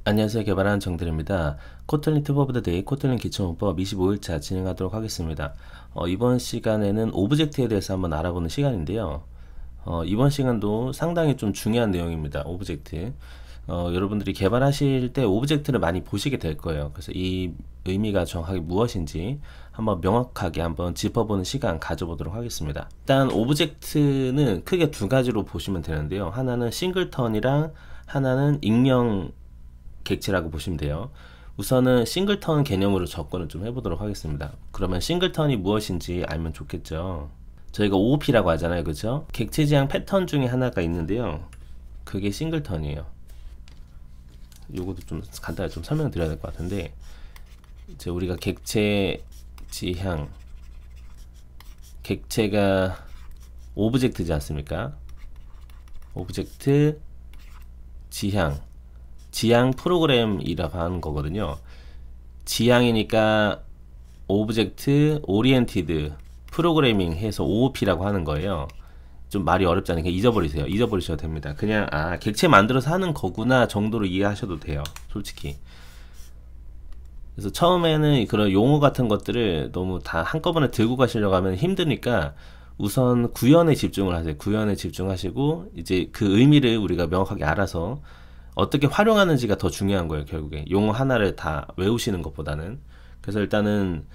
안녕하세요. 개발하는 정들입니다. 코틀린 팁 오브 더 데이 코틀린 기초문법 25일차 진행하도록 하겠습니다. 이번 시간에는 오브젝트에 대해서 한번 알아보는 시간인데요. 이번 시간도 상당히 좀 중요한 내용입니다. 오브젝트. 여러분들이 개발하실 때 오브젝트를 많이 보시게 될 거예요. 그래서 이 의미가 정확하게 무엇인지 한번 명확하게 한번 짚어보는 시간 가져보도록 하겠습니다. 일단 오브젝트는 크게 두 가지로 보시면 되는데요. 하나는 싱글턴이랑 하나는 익명 객체라고 보시면 돼요. 우선은 싱글턴 개념으로 접근을 좀 해보도록 하겠습니다. 그러면 싱글턴이 무엇인지 알면 좋겠죠. 저희가 OOP라고 하잖아요, 그죠? 객체 지향 패턴 중에 하나가 있는데요. 그게 싱글턴이에요. 요것도 좀 간단하게 좀 설명드려야 될 것 같은데, 이제 우리가 객체 지향, 객체가 오브젝트지 않습니까? 오브젝트 지향 프로그램이라고 하는 거거든요. 지향이니까 오브젝트 오리엔티드 프로그래밍 해서 OOP라고 하는 거예요. 좀 말이 어렵잖아요. 그냥 잊어버리세요. 잊어버리셔도 됩니다. 그냥 객체 만들어서 하는 거구나 정도로 이해하셔도 돼요. 솔직히. 그래서 처음에는 그런 용어 같은 것들을 너무 다 한꺼번에 들고 가시려고 하면 힘드니까 우선 구현에 집중을 하세요. 구현에 집중하시고 이제 그 의미를 우리가 명확하게 알아서 어떻게 활용하는지가 더 중요한 거예요. 결국에 용어 하나를 다 외우시는 것보다는. 그래서 일단은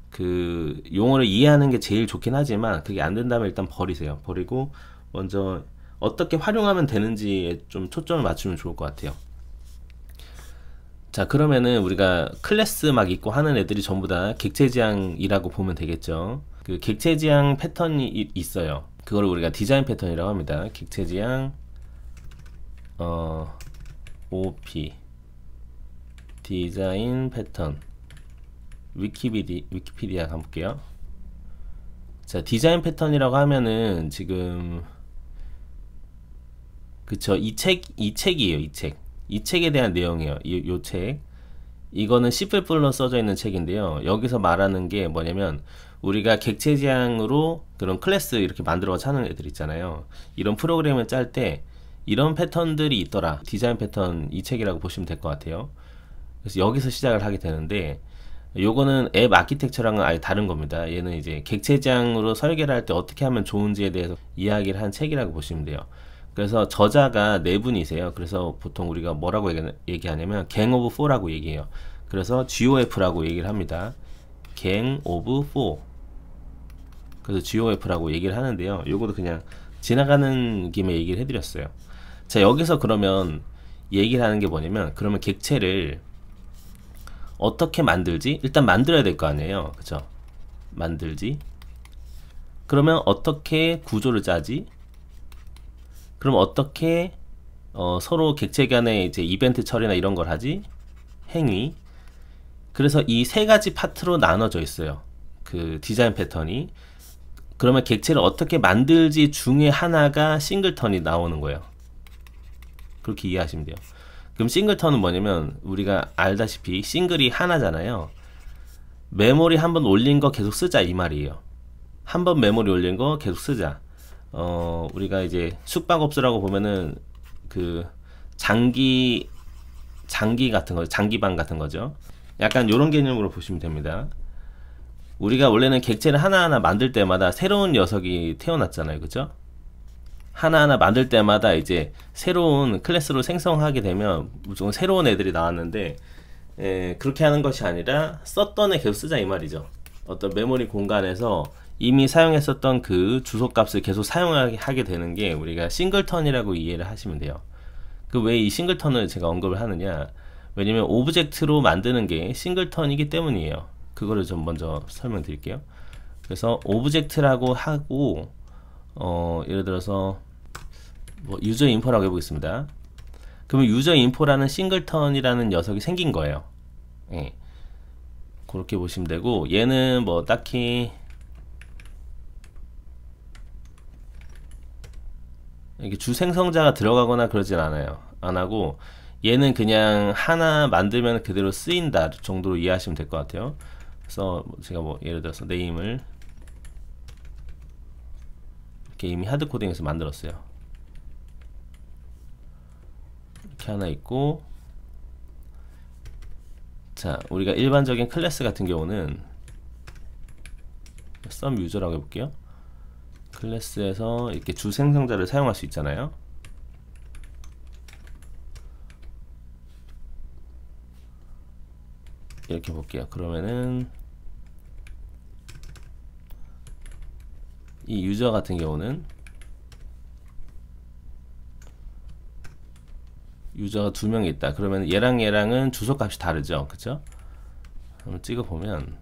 그 용어를 이해하는 게 제일 좋긴 하지만 그게 안 된다면 일단 버리세요. 버리고 먼저 어떻게 활용하면 되는지에 좀 초점을 맞추면 좋을 것 같아요. 자, 그러면은 우리가 클래스 막 있고 하는 애들이 전부 다 객체지향이라고 보면 되겠죠. 그 객체지향 패턴이 있어요. 그걸 우리가 디자인 패턴이라고 합니다. 객체지향 OP 디자인 패턴 위키피디아 가볼게요. 자, 디자인 패턴이라고 하면은 지금 그쵸, 이 책이에요. 이 책에 대한 내용이에요. 요 책. 이거는 C++로 써져 있는 책인데요. 여기서 말하는 게 뭐냐면 우리가 객체 지향으로 그런 클래스 이렇게 만들어서 하는 애들 있잖아요. 이런 프로그램을 짤 때 이런 패턴들이 있더라. 디자인 패턴 이 책이라고 보시면 될 것 같아요. 그래서 여기서 시작을 하게 되는데 요거는 앱 아키텍처랑은 아예 다른 겁니다. 얘는 이제 객체지향으로 설계를 할 때 어떻게 하면 좋은지에 대해서 이야기를 한 책이라고 보시면 돼요. 그래서 저자가 네 분이세요. 그래서 보통 우리가 뭐라고 얘기하냐면 갱 오브 4라고 얘기해요. 그래서 GOF라고 얘기를 합니다. 갱 오브 4. 그래서 GOF라고 얘기를 하는데요. 요거도 그냥 지나가는 김에 얘기를 해드렸어요. 자, 여기서 그러면 얘기를 하는 게 뭐냐면 그러면 객체를 어떻게 만들지? 일단 만들어야 될 거 아니에요. 그쵸? 만들지. 그러면 어떻게 구조를 짜지? 그럼 어떻게 서로 객체 간의 이제 이벤트 처리나 이런 걸 하지? 행위. 그래서 이 세 가지 파트로 나눠져 있어요. 그 디자인 패턴이. 그러면 객체를 어떻게 만들지 중에 하나가 싱글턴이 나오는 거예요. 그렇게 이해하시면 돼요. 그럼 싱글턴은 뭐냐면 우리가 알다시피 싱글이 하나잖아요. 메모리 한번 올린 거 계속 쓰자 이 말이에요. 한번 메모리 올린 거 계속 쓰자. 우리가 이제 숙박업소라고 보면은 그 장기 같은 거, 장기방 같은 거죠. 약간 요런 개념으로 보시면 됩니다. 우리가 원래는 객체를 하나하나 만들 때마다 새로운 녀석이 태어났잖아요. 그죠? 하나하나 만들 때마다 이제 새로운 클래스로 생성하게 되면 무조건 새로운 애들이 나왔는데 그렇게 하는 것이 아니라 썼던 애 계속 쓰자 이 말이죠. 어떤 메모리 공간에서 이미 사용했었던 그 주소값을 계속 사용하게 되는 게 우리가 싱글턴이라고 이해를 하시면 돼요. 그 왜 이 싱글턴을 제가 언급을 하느냐, 왜냐면 오브젝트로 만드는 게 싱글턴이기 때문이에요. 그거를 좀 먼저 설명드릴게요. 그래서 오브젝트라고 하고 예를 들어서 뭐 유저 인포라고 해보겠습니다. 그러면 유저 인포라는 싱글턴이라는 녀석이 생긴 거예요. 예. 그렇게 보시면 되고, 얘는 뭐 딱히 이렇게 주 생성자가 들어가거나 그러진 않아요. 안 하고 얘는 그냥 하나 만들면 그대로 쓰인다 정도로 이해하시면 될 것 같아요. 그래서 제가 뭐 예를 들어서 네임을 이렇게 이미 하드 코딩에서 만들었어요. 이렇게 하나 있고, 자, 우리가 일반적인 클래스 같은 경우는 썸 유저라고 해볼게요. 클래스에서 이렇게 주 생성자를 사용할 수 있잖아요. 이렇게 볼게요. 그러면은 이 유저 같은 경우는 유저가 2명이 있다. 그러면 얘랑 얘랑은 주소값이 다르죠. 그쵸? 한번 찍어보면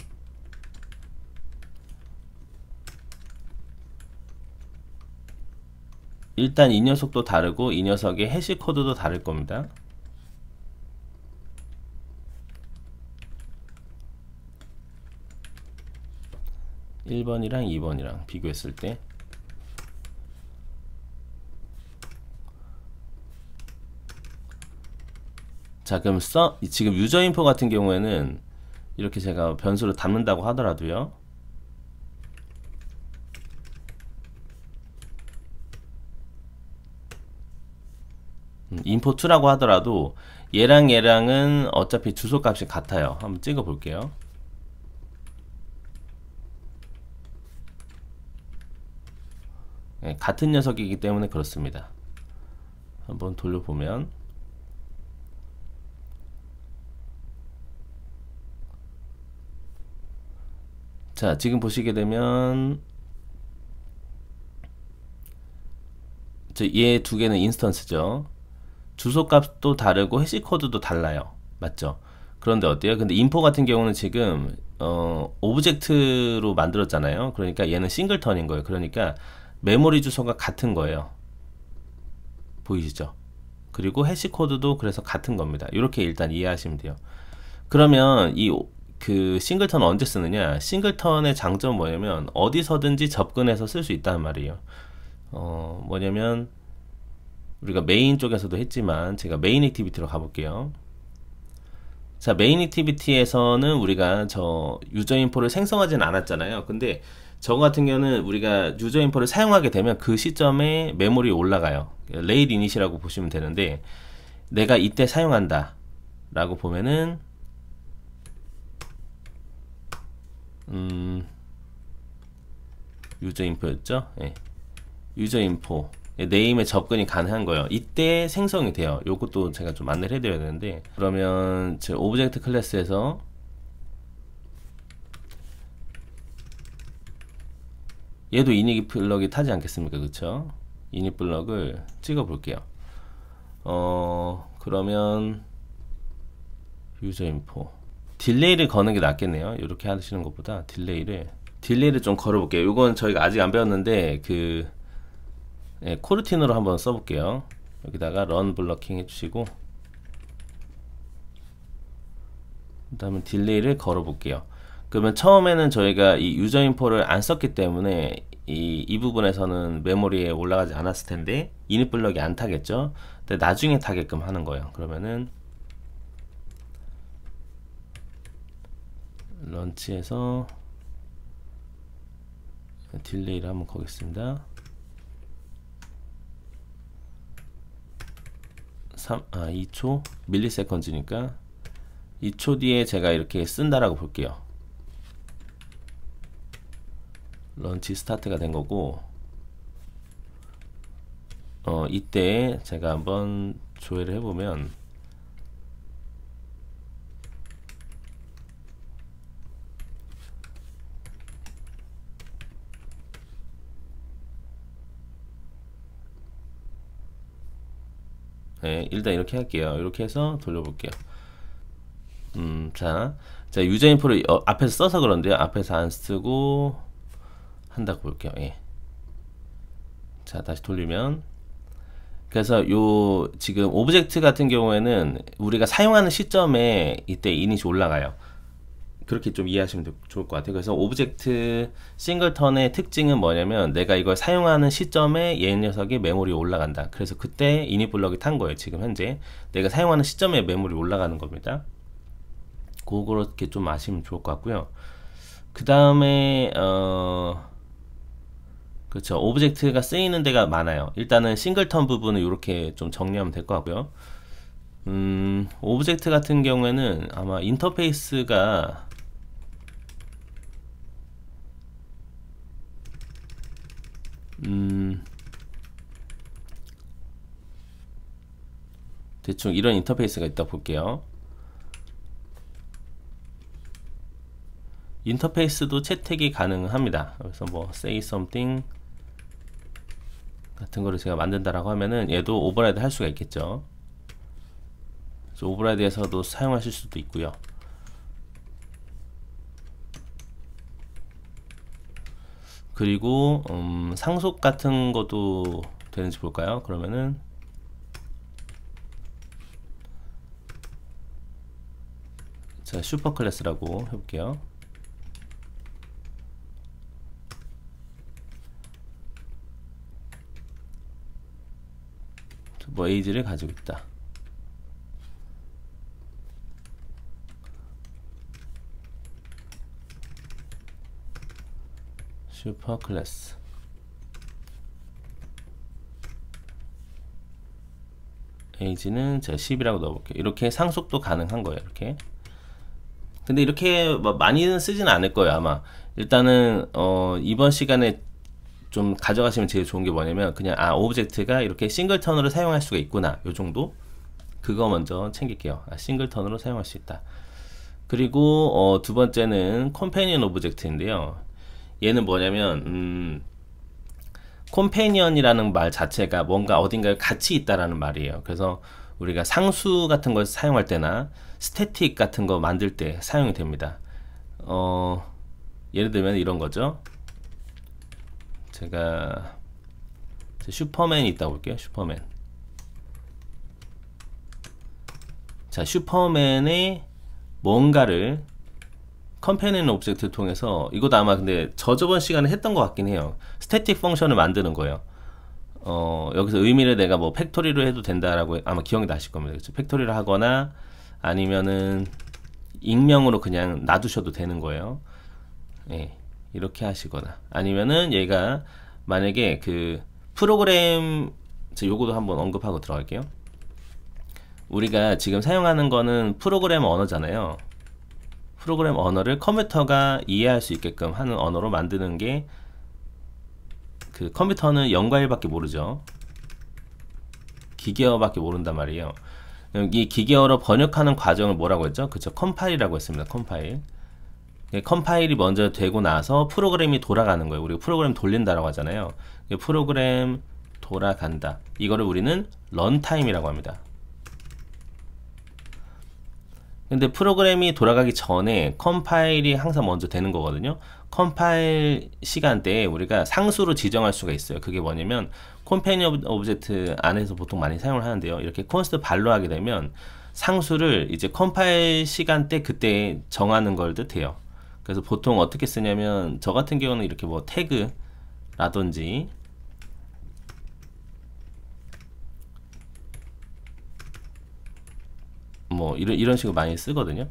일단 이 녀석도 다르고 이 녀석의 해시 코드도 다를 겁니다. (1번이랑) (2번이랑) 비교했을 때 자, 그럼 지금 유저 인포 같은 경우에는 이렇게 제가 변수를 담는다고 하더라도요. 인포2라고 하더라도 얘랑 얘랑은 어차피 주소값이 같아요. 한번 찍어 볼게요. 네, 같은 녀석이기 때문에 그렇습니다. 한번 돌려보면 자, 지금 보시게 되면 얘 두 개는 인스턴스죠. 주소값도 다르고 해시코드도 달라요. 맞죠? 그런데 어때요? 근데 인포 같은 경우는 지금 오브젝트로 만들었잖아요. 그러니까 얘는 싱글턴인 거예요. 그러니까 메모리 주소가 같은 거예요. 보이시죠? 그리고 해시코드도 그래서 같은 겁니다. 이렇게 일단 이해하시면 돼요. 그러면 그 싱글턴 언제 쓰느냐? 싱글턴의 장점은 뭐냐면 어디서든지 접근해서 쓸 수 있다는 말이에요. 뭐냐면 우리가 메인 쪽에서도 했지만 제가 메인 액티비티로 가볼게요. 자, 메인 액티비티에서는 우리가 저 유저 인포를 생성하진 않았잖아요. 근데 저 같은 경우는 우리가 유저 인포를 사용하게 되면 그 시점에 메모리에 올라가요. 레일 이닛이라고 보시면 되는데 내가 이때 사용한다 라고 보면은 유저 인포였죠? 네. 유저 인포 네임에 접근이 가능한 거예요. 이때 생성이 돼요. 요것도 제가 좀 안내를 해드려야 되는데 그러면 제 오브젝트 클래스에서 얘도 이닛 블럭이 타지 않겠습니까? 그쵸? 이닛 블럭을 찍어 볼게요. 그러면 유저 인포 딜레이를 거는 게 낫겠네요. 이렇게 하시는 것보다 딜레이를 좀 걸어 볼게요. 이건 저희가 아직 안 배웠는데 코르틴으로 한번 써볼게요. 여기다가 런 블러킹 해주시고 그 다음에 딜레이를 걸어 볼게요. 그러면 처음에는 저희가 이 유저 인포를 안 썼기 때문에 이 부분에서는 메모리에 올라가지 않았을 텐데 이닛 블럭이 안 타겠죠. 근데 나중에 타게끔 하는 거예요. 그러면은 런치에서 딜레이를 한번 거겠습니다. 2초 밀리세컨즈니까 2초 뒤에 제가 이렇게 쓴다라고 볼게요. 런치 스타트가 된 거고 이때 제가 한번 조회를 해보면 네, 일단 이렇게 할게요. 이렇게 해서 돌려볼게요. 자 유저 인포를 앞에서 써서 그런데요. 앞에서 안 쓰고 한다고 볼게요. 예. 자, 다시 돌리면 그래서 지금 오브젝트 같은 경우에는 우리가 사용하는 시점에 이때 이닛이 올라가요. 그렇게 좀 이해하시면 좋을 것 같아요. 그래서 오브젝트 싱글턴의 특징은 뭐냐면 내가 이걸 사용하는 시점에 얘 녀석이 메모리에 올라간다. 그래서 그때 이닛 블럭이 탄 거예요. 지금 현재 내가 사용하는 시점에 메모리 올라가는 겁니다. 그렇게 좀 아시면 좋을 것 같고요. 그 다음에 그렇죠. 오브젝트가 쓰이는 데가 많아요. 일단은 싱글턴 부분을 이렇게 좀 정리하면 될 것 같고요. 오브젝트 같은 경우에는 아마 인터페이스가 대충 이런 인터페이스가 있다 볼게요. 인터페이스도 채택이 가능합니다. 그래서 뭐 say something 같은 거를 제가 만든다라고 하면은 얘도 오버라이드 할 수가 있겠죠. 그래서 오버라이드에서도 사용하실 수도 있고요. 그리고 상속 같은 것도 되는지 볼까요? 그러면은 자, 슈퍼 클래스라고 해볼게요. 뭐 에이지를 가지고 있다. 슈퍼 클래스. 에이지는 제가 10이라고 넣어볼게요. 이렇게 상속도 가능한 거예요. 이렇게. 근데 이렇게 많이는 쓰지는 않을 거예요. 아마 일단은 이번 시간에 좀 가져가시면 제일 좋은 게 뭐냐면 그냥 오브젝트가 이렇게 싱글턴으로 사용할 수가 있구나, 요 정도. 그거 먼저 챙길게요. 싱글턴으로 사용할 수 있다. 그리고 두 번째는 컴패니언 오브젝트인데요. 얘는 뭐냐면 컴패니언이라는 말 자체가 뭔가 어딘가에 같이 있다라는 말이에요. 그래서 우리가 상수 같은 걸 사용할 때나 스태틱 같은 거 만들 때 사용이 됩니다. 예를 들면 이런 거죠. 제가 슈퍼맨이 있다고 볼게요. 슈퍼맨. 자, 슈퍼맨의 뭔가를 컴패니언 오브젝트를 통해서, 이것도 아마 근데 저번 시간에 했던 것 같긴 해요. 스태틱 펑션을 만드는 거예요. 여기서 의미를 내가 뭐 팩토리로 해도 된다라고 아마 기억이 나실 겁니다. 그렇죠? 팩토리를 하거나 아니면은 익명으로 그냥 놔두셔도 되는 거예요. 예, 이렇게 하시거나 아니면은 얘가 만약에 그 프로그램, 요거도 한번 언급하고 들어갈게요. 우리가 지금 사용하는 거는 프로그램 언어잖아요. 프로그램 언어를 컴퓨터가 이해할 수 있게끔 하는 언어로 만드는 게, 그 컴퓨터는 0과 1밖에 모르죠. 기계어밖에 모른단 말이에요. 이 기계어로 번역하는 과정을 뭐라고 했죠? 그쵸, 컴파일이라고 했습니다. 컴파일. 컴파일이 먼저 되고 나서 프로그램이 돌아가는 거예요. 우리가 프로그램 돌린다라고 하잖아요. 프로그램 돌아간다, 이거를 우리는 런타임이라고 합니다. 근데 프로그램이 돌아가기 전에 컴파일이 항상 먼저 되는 거거든요. 컴파일 시간대에 우리가 상수로 지정할 수가 있어요. 그게 뭐냐면 컴패니언 오브젝트 안에서 보통 많이 사용을 하는데요. 이렇게 콘스트 발로 하게 되면 상수를 이제 컴파일 시간대 그때 정하는 걸 뜻해요. 그래서 보통 어떻게 쓰냐면 저 같은 경우는 이렇게 뭐 태그라든지 뭐 이런 식으로 많이 쓰거든요.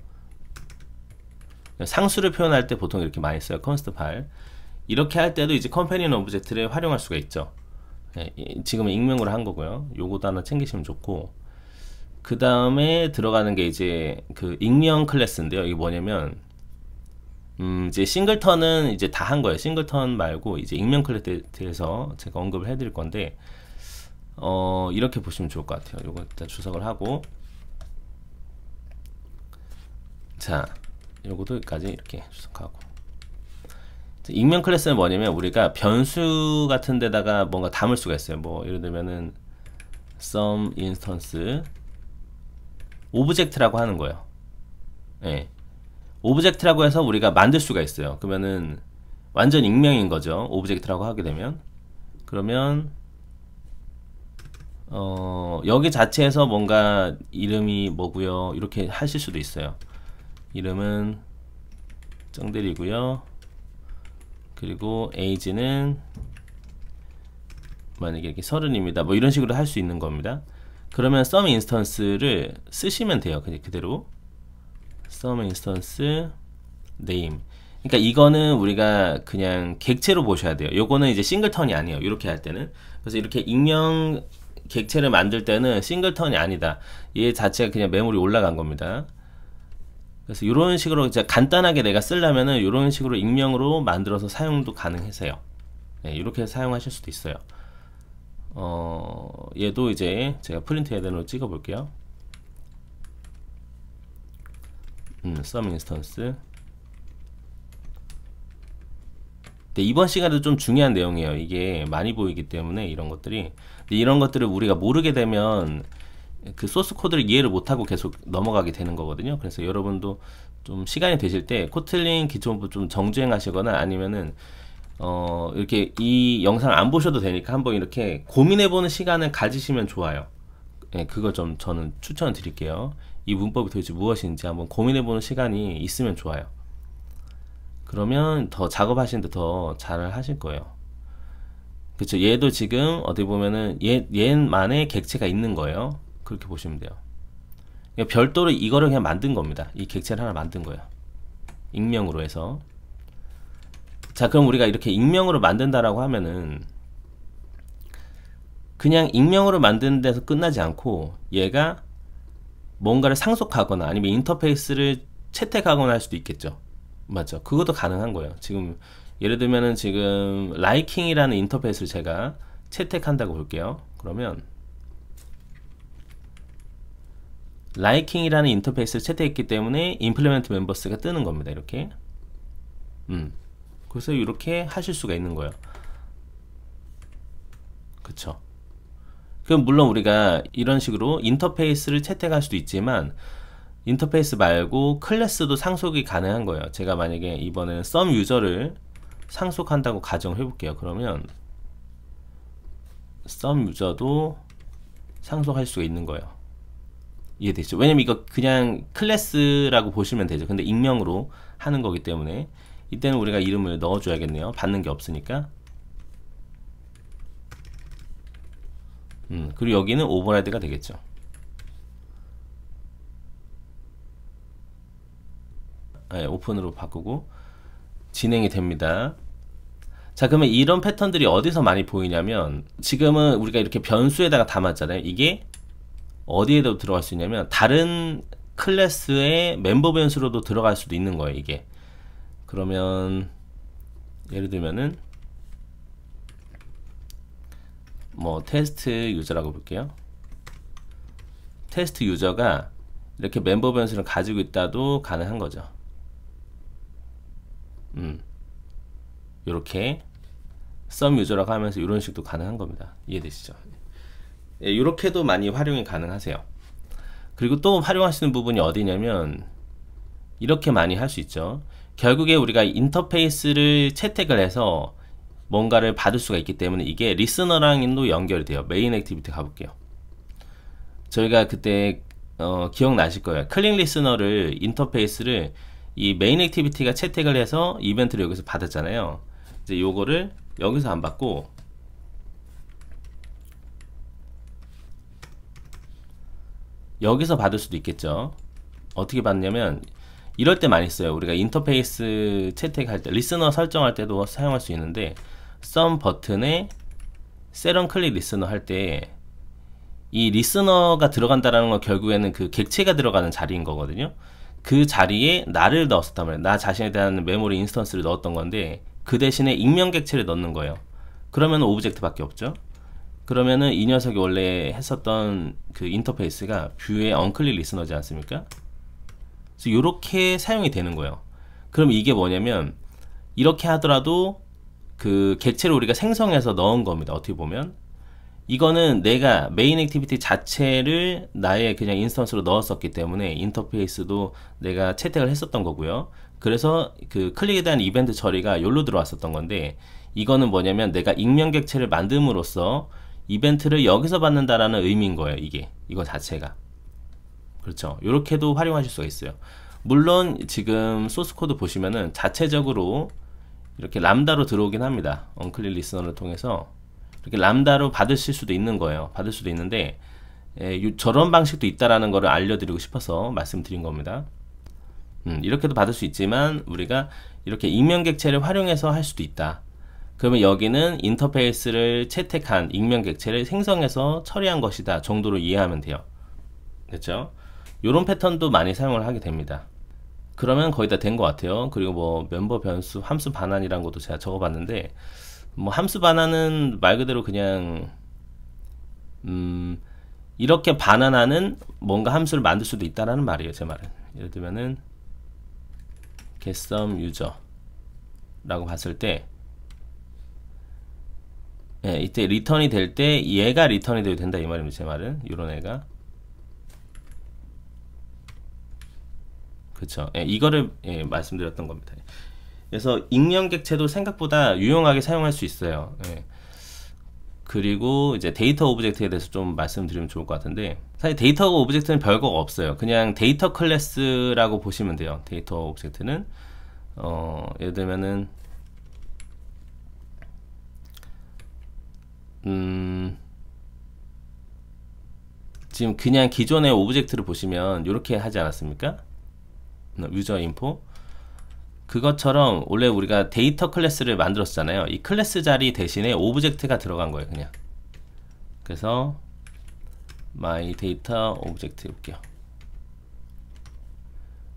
상수를 표현할 때 보통 이렇게 많이 써요. 컨스트 팔. 이렇게 할 때도 이제 컴패니언 오브젝트를 활용할 수가 있죠. 네, 지금은 익명으로 한 거고요. 요거도 하나 챙기시면 좋고, 그 다음에 들어가는 게 이제 그 익명 클래스인데요. 이게 뭐냐면 이제 싱글턴은 이제 다 한 거예요. 싱글턴 말고 이제 익명 클래스에 대해서 제가 언급을 해드릴 건데, 이렇게 보시면 좋을 것 같아요. 요거 일단 주석을 하고, 자, 요것도 여기까지 이렇게 주석하고. 익명 클래스는 뭐냐면 우리가 변수 같은 데다가 뭔가 담을 수가 있어요. 뭐 예를 들면은 some instance 오브젝트라고 하는 거예요. 예. 오브젝트라고 해서 우리가 만들 수가 있어요. 그러면은 완전 익명인 거죠. 오브젝트라고 하게 되면. 그러면 여기 자체에서 뭔가 이름이 뭐고요, 이렇게 하실 수도 있어요. 이름은 정들이고요. 그리고 age는 만약에 이렇게 30입니다. 뭐 이런 식으로 할 수 있는 겁니다. 그러면 some instance를 쓰시면 돼요. 그냥 그대로 some instance name. 그러니까 이거는 우리가 그냥 객체로 보셔야 돼요. 요거는 이제 싱글턴이 아니에요. 이렇게 할 때는. 그래서 이렇게 익명 객체를 만들 때는 싱글턴이 아니다. 얘 자체가 그냥 메모리 올라간 겁니다. 그래서 이런 식으로 이제 간단하게 내가 쓰려면은 이런 식으로 익명으로 만들어서 사용도 가능해서요. 네, 이렇게 사용하실 수도 있어요. 얘도 이제 제가 프린트 헤더로 찍어 볼게요. some instance. 네, 이번 시간에도 좀 중요한 내용이에요. 이게 많이 보이기 때문에 이런 것들이. 근데 이런 것들을 우리가 모르게 되면 그 소스 코드를 이해를 못하고 계속 넘어가게 되는 거거든요. 그래서 여러분도 좀 시간이 되실 때 코틀린 기초부 좀 정주행 하시거나 아니면은 이렇게 이 영상을 안 보셔도 되니까 한번 이렇게 고민해보는 시간을 가지시면 좋아요. 네, 그거 좀 저는 추천을 드릴게요. 이 문법이 도대체 무엇인지 한번 고민해보는 시간이 있으면 좋아요. 그러면 더 작업하시는데 더 잘 하실 거예요. 그쵸. 얘도 지금 어디 보면은 얘만의 객체가 있는 거예요. 그렇게 보시면 돼요. 그러니까 별도로 이거를 그냥 만든 겁니다. 이 객체를 하나 만든 거예요. 익명으로 해서. 자, 그럼 우리가 이렇게 익명으로 만든다라고 하면은 그냥 익명으로 만드는 데서 끝나지 않고 얘가 뭔가를 상속하거나 아니면 인터페이스를 채택하거나 할 수도 있겠죠. 맞죠. 그것도 가능한 거예요. 지금 예를 들면은 지금 라이킹이라는 인터페이스를 제가 채택한다고 볼게요. 그러면 라이킹이라는 인터페이스를 채택했기 때문에 implement members가 뜨는 겁니다. 이렇게. 그래서 이렇게 하실 수가 있는 거예요. 그쵸. 그럼 물론 우리가 이런 식으로 인터페이스를 채택할 수도 있지만 인터페이스 말고 클래스도 상속이 가능한 거예요. 제가 만약에 이번에는 some user를 상속한다고 가정을 해볼게요. 그러면 some user도 상속할 수가 있는 거예요. 이해되시죠? 왜냐면 이거 그냥 클래스라고 보시면 되죠. 근데 익명으로 하는 거기 때문에 이때는 우리가 이름을 넣어줘야겠네요. 받는 게 없으니까. 그리고 여기는 오버라이드가 되겠죠. 네, 오픈으로 바꾸고 진행이 됩니다. 자, 그러면 이런 패턴들이 어디서 많이 보이냐면 지금은 우리가 이렇게 변수에다가 담았잖아요. 이게 어디에도 들어갈 수 있냐면 다른 클래스의 멤버 변수로도 들어갈 수도 있는 거예요. 이게 그러면 예를 들면은 뭐 테스트 유저라고 볼게요. 테스트 유저가 이렇게 멤버 변수를 가지고 있다도 가능한 거죠. 요렇게 some 유저라고 하면서 이런 식도 가능한 겁니다. 이해되시죠? 예, 요렇게도 많이 활용이 가능하세요. 그리고 또 활용하시는 부분이 어디냐면 이렇게 많이 할 수 있죠. 결국에 우리가 인터페이스를 채택을 해서 뭔가를 받을 수가 있기 때문에 이게 리스너랑도 연결이 돼요. 메인 액티비티 가볼게요. 저희가 그때 기억나실 거예요. 클릭 리스너를 인터페이스를 이 메인 액티비티가 채택을 해서 이벤트를 여기서 받았잖아요. 이제 요거를 여기서 안 받고 여기서 받을 수도 있겠죠. 어떻게 받냐면 이럴 때 많이 써요. 우리가 인터페이스 채택할 때 리스너 설정할 때도 사용할 수 있는데 some 버튼에 set on click 리스너 할 때 이 리스너가 들어간다라는 건 결국에는 그 객체가 들어가는 자리인 거거든요. 그 자리에 나를 넣었단 말이에요. 나 자신에 대한 메모리 인스턴스를 넣었던 건데 그 대신에 익명 객체를 넣는 거예요. 그러면 오브젝트 밖에 없죠. 그러면은 이 녀석이 원래 했었던 그 인터페이스가 뷰의 언클릭 리스너지 않습니까? 그래서 이렇게 사용이 되는 거예요. 그럼 이게 뭐냐면 이렇게 하더라도 그 객체를 우리가 생성해서 넣은 겁니다. 어떻게 보면 이거는 내가 메인 액티비티 자체를 나의 그냥 인스턴스로 넣었었기 때문에 인터페이스도 내가 채택을 했었던 거고요. 그래서 그 클릭에 대한 이벤트 처리가 여기로 들어왔었던 건데 이거는 뭐냐면 내가 익명 객체를 만듦으로써 이벤트를 여기서 받는다라는 의미인 거예요. 이거 자체가. 그렇죠. 이렇게도 활용하실 수가 있어요. 물론 지금 소스 코드 보시면은 자체적으로 이렇게 람다로 들어오긴 합니다. 언클릭 리스너를 통해서 이렇게 람다로 받으실 수도 있는 거예요. 받을 수도 있는데 저런 방식도 있다라는 거를 알려드리고 싶어서 말씀드린 겁니다. 이렇게도 받을 수 있지만 우리가 이렇게 익명 객체를 활용해서 할 수도 있다. 그러면 여기는 인터페이스를 채택한 익명 객체를 생성해서 처리한 것이다 정도로 이해하면 돼요. 됐죠? 요런 패턴도 많이 사용을 하게 됩니다. 그러면 거의 다 된 것 같아요. 그리고 뭐 멤버 변수, 함수 반환이란 것도 제가 적어봤는데, 뭐 함수 반환은 말 그대로 그냥 이렇게 반환하는 뭔가 함수를 만들 수도 있다라는 말이에요. 제 말은. 예를 들면은 getSome user라고 봤을 때, 예, 이때 리턴이 될 때 얘가 리턴이 돼도 된다 이 말입니다. 제 말은. 요런 애가. 그쵸. 예, 이거를 예, 말씀드렸던 겁니다. 그래서 익명 객체도 생각보다 유용하게 사용할 수 있어요. 예. 그리고 이제 데이터 오브젝트에 대해서 좀 말씀드리면 좋을 것 같은데, 사실 데이터 오브젝트는 별거가 없어요. 그냥 데이터 클래스라고 보시면 돼요. 데이터 오브젝트는 예를 들면은 지금 그냥 기존의 오브젝트를 보시면 이렇게 하지 않았습니까? 유저 인포 그것처럼 원래 우리가 데이터 클래스를 만들었잖아요. 이 클래스 자리 대신에 오브젝트가 들어간 거예요. 그냥. 그래서 my data 오브젝트 볼게요.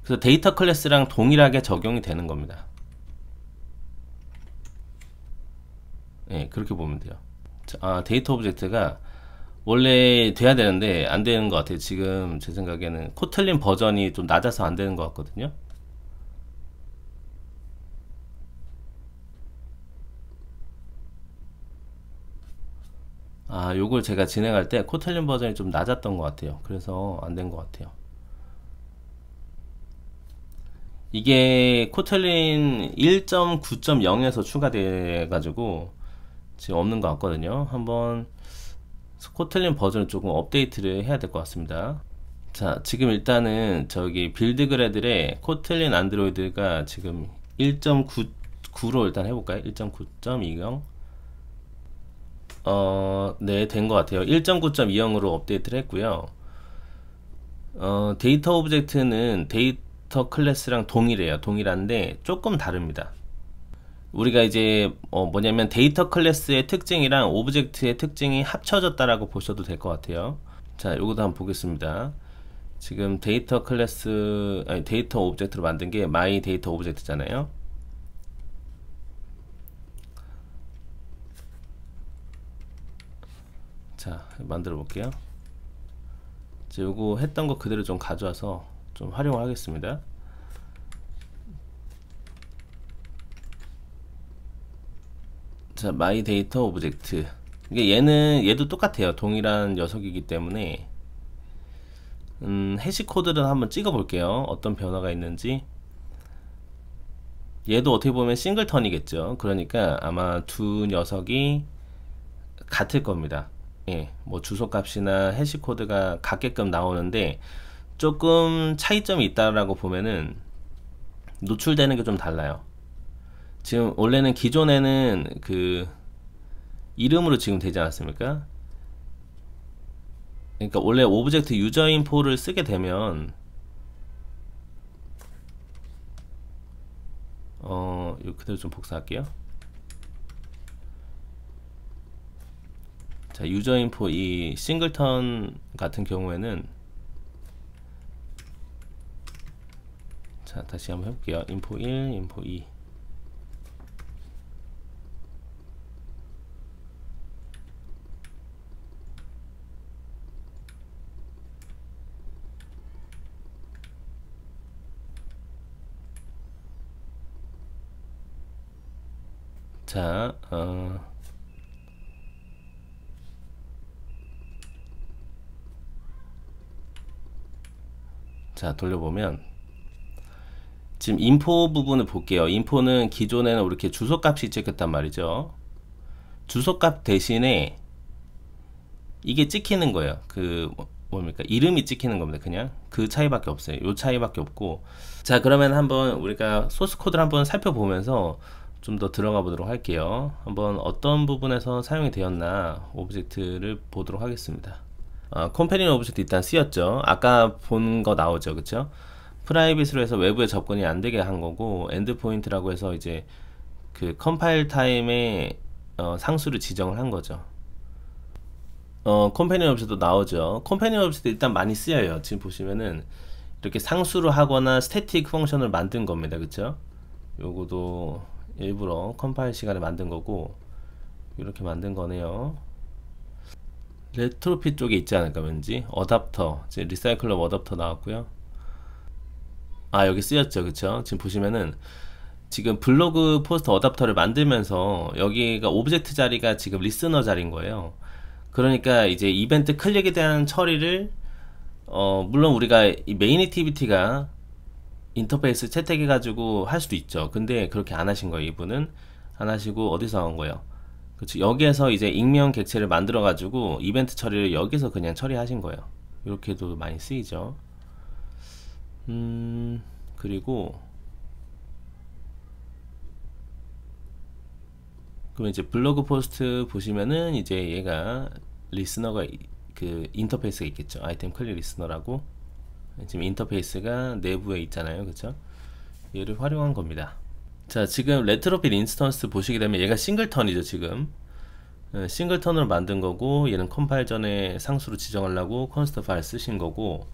그래서 데이터 클래스랑 동일하게 적용이 되는 겁니다. 네, 그렇게 보면 돼요. 데이터 오브젝트가 원래 돼야 되는데 안 되는 것 같아요. 지금 제 생각에는 코틀린 버전이 좀 낮아서 안 되는 것 같거든요. 요걸 제가 진행할 때 코틀린 버전이 좀 낮았던 것 같아요. 그래서 안 된 것 같아요. 이게 코틀린 1.9.0에서 추가돼 가지고 지금 없는 것 같거든요. 한번 코틀린 버전을 조금 업데이트를 해야 될 것 같습니다. 자, 지금 일단은 저기 빌드 그래들의 코틀린 안드로이드가 지금 1.9로 일단 해볼까요? 1.9.20 네, 된 것 같아요. 1.9.20으로 업데이트를 했고요. 데이터 오브젝트는 데이터 클래스랑 동일해요. 동일한데 조금 다릅니다. 우리가 이제 뭐냐면 데이터 클래스의 특징이랑 오브젝트의 특징이 합쳐졌다라고 보셔도 될 것 같아요. 자, 요것도 한번 보겠습니다. 지금 데이터 클래스, 아니 데이터 오브젝트로 만든 게 my 데이터 오브젝트잖아요. 자, 만들어 볼게요. 자, 요거 했던 거 그대로 좀 가져와서 좀 활용을 하겠습니다. 자, my 데이터 오브젝트. 이게 얘도 똑같아요. 동일한 녀석이기 때문에 해시 코드를 한번 찍어 볼게요. 어떤 변화가 있는지. 얘도 어떻게 보면 싱글턴이겠죠. 그러니까 아마 두 녀석이 같을 겁니다. 예, 뭐 주소값이나 해시 코드가 같게끔 나오는데 조금 차이점이 있다라고 보면은 노출되는 게 좀 달라요. 지금 원래는 기존에는 그 이름으로 지금 되지 않았습니까? 그러니까 원래 오브젝트 유저 인포를 쓰게 되면 이거 그대로 좀 복사할게요. 자, 유저 인포 이 싱글턴 같은 경우에는 자, 다시 한번 해볼게요. 인포 1, 인포 2. 자, 자, 돌려보면 지금 인포 부분을 볼게요. 인포는 기존에는 이렇게 주소값이 찍혔단 말이죠. 주소값 대신에 이게 찍히는 거예요. 그 뭡니까? 이름이 찍히는 겁니다. 그냥 그 차이밖에 없어요. 요 차이밖에 없고. 자, 그러면 한번 우리가 소스 코드를 한번 살펴보면서 좀 더 들어가 보도록 할게요. 한번 어떤 부분에서 사용이 되었나 오브젝트를 보도록 하겠습니다. 컴패니언 오브젝트 일단 쓰였죠. 아까 본 거 나오죠. 그쵸? 프라이빗으로 해서 외부에 접근이 안 되게 한 거고, 엔드포인트라고 해서 이제 그 컴파일 타임에 상수를 지정을 한 거죠. 컴패니언 옵션도 나오죠. 컴패니언 옵션도 일단 많이 쓰여요. 지금 보시면은 이렇게 상수로 하거나 스태틱 펑션을 만든 겁니다. 그쵸? 요거도 일부러 컴파일 시간에 만든 거고, 이렇게 만든 거네요. 레트로핏 쪽에 있지 않을까 왠지. 어답터, 지금 리사이클러 어답터 나왔고요. 아, 여기 쓰였죠. 그쵸? 지금 보시면은 지금 블로그 포스트 어답터를 만들면서 여기가 오브젝트 자리가 지금 리스너 자리인 거예요. 그러니까 이제 이벤트 클릭에 대한 처리를 물론 우리가 이 메인 액티비티가 인터페이스 채택해 가지고 할 수도 있죠. 근데 그렇게 안 하신 거예요. 이분은 안 하시고 어디서 나온 거예요? 그렇죠. 여기에서 이제 익명 객체를 만들어 가지고 이벤트 처리를 여기서 그냥 처리하신 거예요. 이렇게도 많이 쓰이죠. 그리고 그럼 이제 블로그 포스트 보시면은 이제 얘가 리스너가 그 인터페이스가 있겠죠. 아이템 클릭 리스너라고 지금 인터페이스가 내부에 있잖아요. 그쵸? 얘를 활용한 겁니다. 자, 지금 레트로핏 인스턴스 보시게 되면 얘가 싱글턴이죠. 지금 싱글턴으로 만든 거고, 얘는 컴파일 전에 상수로 지정하려고 컨스트 파일 쓰신 거고,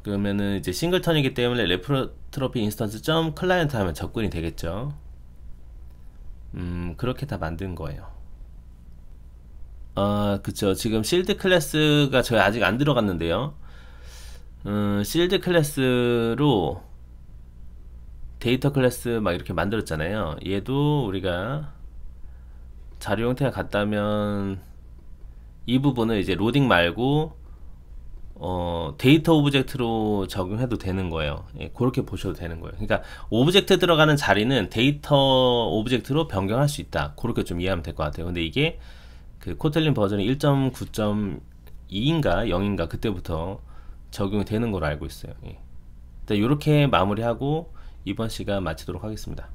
그러면은 이제 싱글턴이기 때문에 레트로핏 인스턴스 점 클라이언트 하면 접근이 되겠죠. 그렇게 다 만든 거예요. 아, 그쵸. 지금 실드 클래스가 저희 아직 안 들어갔는데요. 실드 클래스로 데이터 클래스 막 이렇게 만들었잖아요. 얘도 우리가 자료 형태가 같다면 이 부분을 이제 로딩 말고 데이터 오브젝트로 적용해도 되는 거예요. 예, 그렇게 보셔도 되는 거예요. 그러니까 오브젝트 들어가는 자리는 데이터 오브젝트로 변경할 수 있다. 그렇게 좀 이해하면 될 것 같아요. 근데 이게 그 코틀린 버전이 1.9.2인가 0인가 그때부터 적용이 되는 걸로 알고 있어요. 예. 일단 이렇게 마무리하고 이번 시간 마치도록 하겠습니다.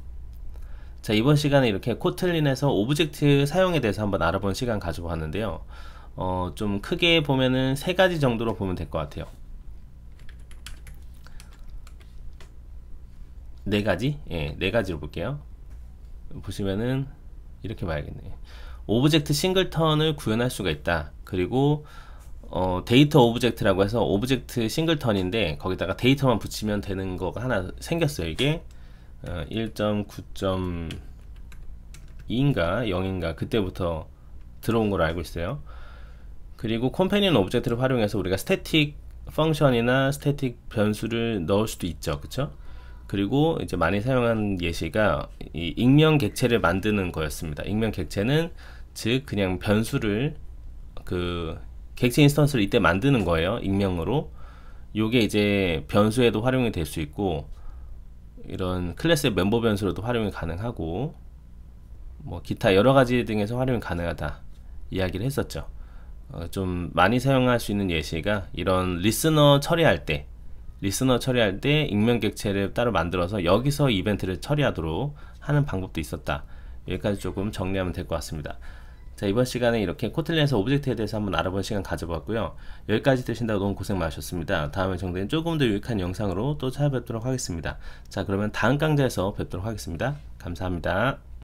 자, 이번 시간에 이렇게 코틀린에서 오브젝트 사용에 대해서 한번 알아본 시간 가져보았는데요. 좀 크게 보면은 세 가지 정도로 보면 될 것 같아요. 네 가지? 예, 네 가지로 볼게요. 보시면은 이렇게 봐야겠네. 오브젝트 싱글턴을 구현할 수가 있다. 그리고 데이터 오브젝트라고 해서 오브젝트 싱글턴인데 거기다가 데이터만 붙이면 되는 거가 하나 생겼어요. 이게 1.9.2인가 0인가 그때부터 들어온 걸로 알고 있어요. 그리고 컴패니언 오브젝트를 활용해서 우리가 스태틱 펑션이나 스태틱 변수를 넣을 수도 있죠. 그쵸? 그리고 이제 많이 사용한 예시가 이 익명 객체를 만드는 거였습니다. 익명 객체는 즉 그냥 변수를 그 객체 인스턴스를 이때 만드는 거예요. 익명으로. 요게 이제 변수에도 활용이 될 수 있고 이런 클래스의 멤버 변수로도 활용이 가능하고 뭐 기타 여러 가지 등에서 활용이 가능하다 이야기를 했었죠. 좀 많이 사용할 수 있는 예시가 이런 리스너 처리할 때 익명 객체를 따로 만들어서 여기서 이벤트를 처리하도록 하는 방법도 있었다. 여기까지 조금 정리하면 될 것 같습니다. 자, 이번 시간에 이렇게 코틀린에서 오브젝트에 대해서 한번 알아본 시간 가져봤고요. 여기까지 들으신다고 너무 고생 많으셨습니다. 다음에 정도는 조금 더 유익한 영상으로 또 찾아뵙도록 하겠습니다. 자, 그러면 다음 강좌에서 뵙도록 하겠습니다. 감사합니다.